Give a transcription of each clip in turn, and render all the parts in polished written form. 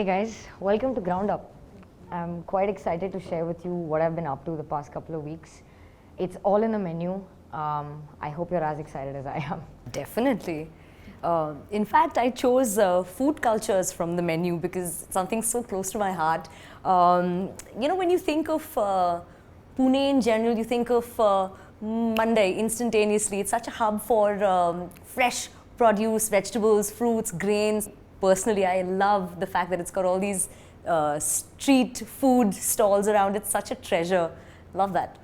Hey guys, welcome to Ground Up. I'm quite excited to share with you what I've been up to the past couple of weeks. It's all in the menu. I hope you're as excited as I am. Definitely. In fact, I chose food cultures from the menu because it's something so close to my heart. When you think of Pune in general, you think of Monday instantaneously. It's such a hub for fresh produce, vegetables, fruits, grains. Personally, I love the fact that it's got all these street food stalls around. It's such a treasure. Love that.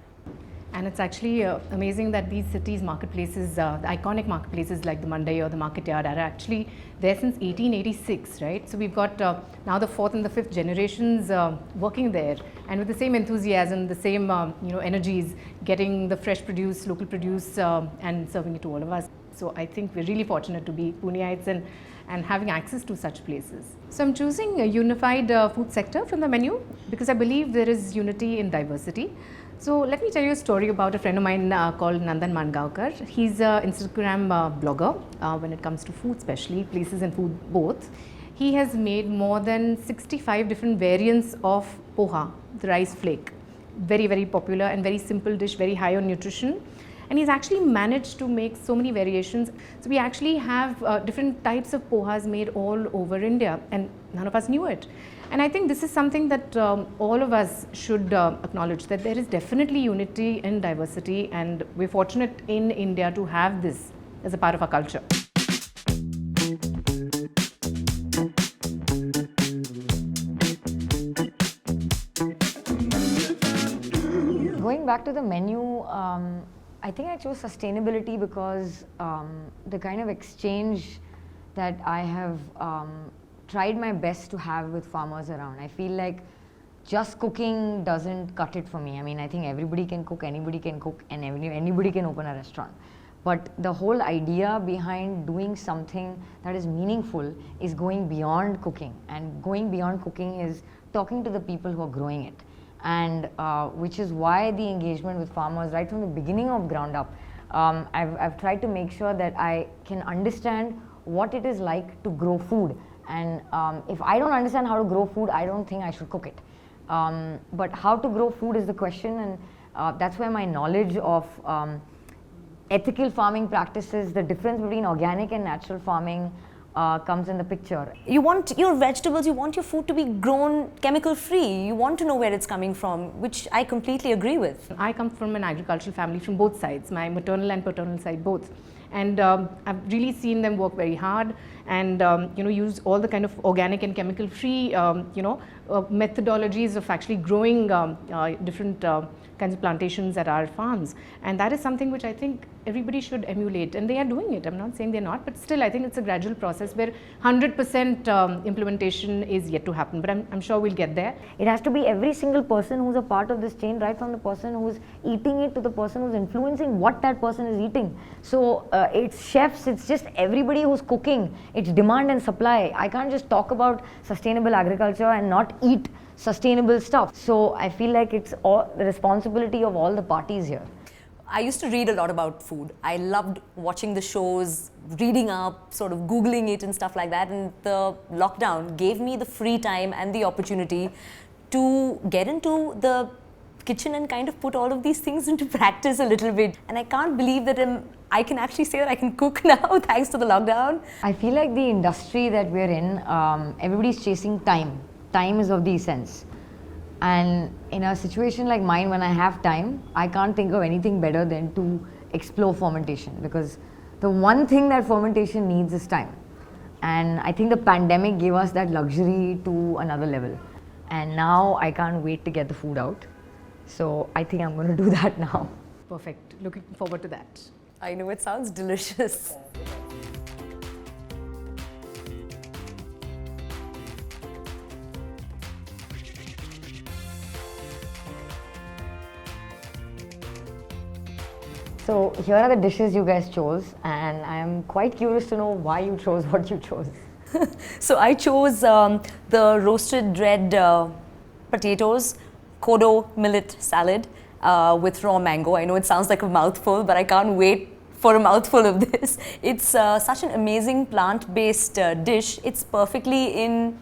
And it's actually amazing that these cities' marketplaces, the iconic marketplaces like the Mandai or the Market Yard are actually there since 1886, right? So we've got now the fourth and the fifth generations working there, and with the same enthusiasm, the same energies, getting the fresh produce, local produce, and serving it to all of us. So I think we're really fortunate to be Puneites and having access to such places. So I'm choosing a unified food sector from the menu because I believe there is unity in diversity. So let me tell you a story about a friend of mine called Nandan Mangaonkar. He's an Instagram blogger when it comes to food, especially places and food both. He has made more than 65 different variants of poha, the rice flake. Very, very popular and very simple dish, very high on nutrition. And he's actually managed to make so many variations. So we actually have different types of pohas made all over India, and none of us knew it. And I think this is something that all of us should acknowledge, that there is definitely unity in diversity, and we're fortunate in India to have this as a part of our culture. Going back to the menu, I think I chose sustainability because the kind of exchange that I have tried my best to have with farmers around. I feel like just cooking doesn't cut it for me. I mean, I think everybody can cook, anybody can cook, and anybody can open a restaurant. But the whole idea behind doing something that is meaningful is going beyond cooking. And going beyond cooking is talking to the people who are growing it. And which is why the engagement with farmers right from the beginning of Ground Up, I've tried to make sure that I can understand what it is like to grow food. And if I don't understand how to grow food, I don't think I should cook it. But how to grow food is the question, and that's where my knowledge of ethical farming practices, the difference between organic and natural farming comes in the picture. You want your vegetables, you want your food to be grown chemical free. You want to know where it's coming from, which I completely agree with. I come from an agricultural family from both sides, my maternal and paternal side both. And I've really seen them work very hard and use all the kind of organic and chemical free methodologies of actually growing different kinds of plantations at our farms. And that is something which I think everybody should emulate, and they are doing it. I'm not saying they're not, but still I think it's a gradual process where 100% implementation is yet to happen, but I'm sure we'll get there. It has to be every single person who's a part of this chain, right from the person who's eating it to the person who's influencing what that person is eating. So it's chefs, it's just everybody who's cooking, it's demand and supply. I can't just talk about sustainable agriculture and not eat sustainable stuff. So I feel like it's all the responsibility of all the parties here. I used to read a lot about food. I loved watching the shows, reading up, sort of Googling it and stuff like that. And the lockdown gave me the free time and the opportunity to get into the kitchen and kind of put all of these things into practice a little bit. And I can't believe that I can actually say that I can cook now thanks to the lockdown. I feel like the industry that we're in, everybody's chasing time. Time is of the essence. And in a situation like mine, when I have time, I can't think of anything better than to explore fermentation, because the one thing that fermentation needs is time. And I think the pandemic gave us that luxury to another level. And now I can't wait to get the food out. So I think I'm going to do that now. Perfect. Looking forward to that. I know, it sounds delicious. So here are the dishes you guys chose, and I am quite curious to know why you chose what you chose. So I chose the roasted red potatoes, kodo millet salad with raw mango. I know it sounds like a mouthful, but I can't wait for a mouthful of this. It's such an amazing plant-based dish. It's perfectly in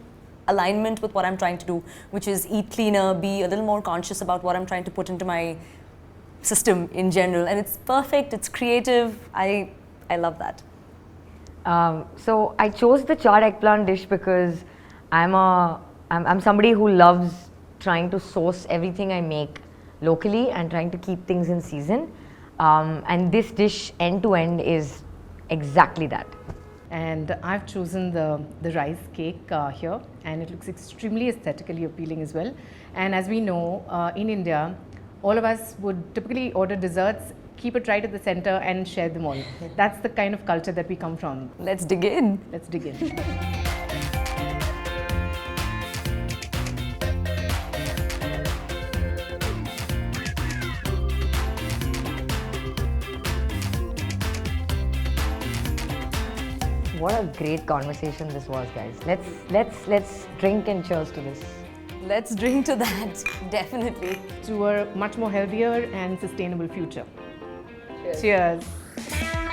alignment with what I'm trying to do, which is eat cleaner, be a little more conscious about what I'm trying to put into my system in general. And it's perfect, it's creative. I love that. So I chose the charred eggplant dish because I'm somebody who loves trying to source everything I make locally and trying to keep things in season. And this dish end to end is exactly that. And I've chosen the rice cake here, and it looks extremely aesthetically appealing as well. And as we know, in India, all of us would typically order desserts, keep it right at the center and share them all. That's the kind of culture that we come from. Let's dig in. Let's dig in. What a great conversation this was, guys. Let's drink and cheers to this. Let's drink to that, definitely. To a much more healthier and sustainable future. Cheers. Cheers.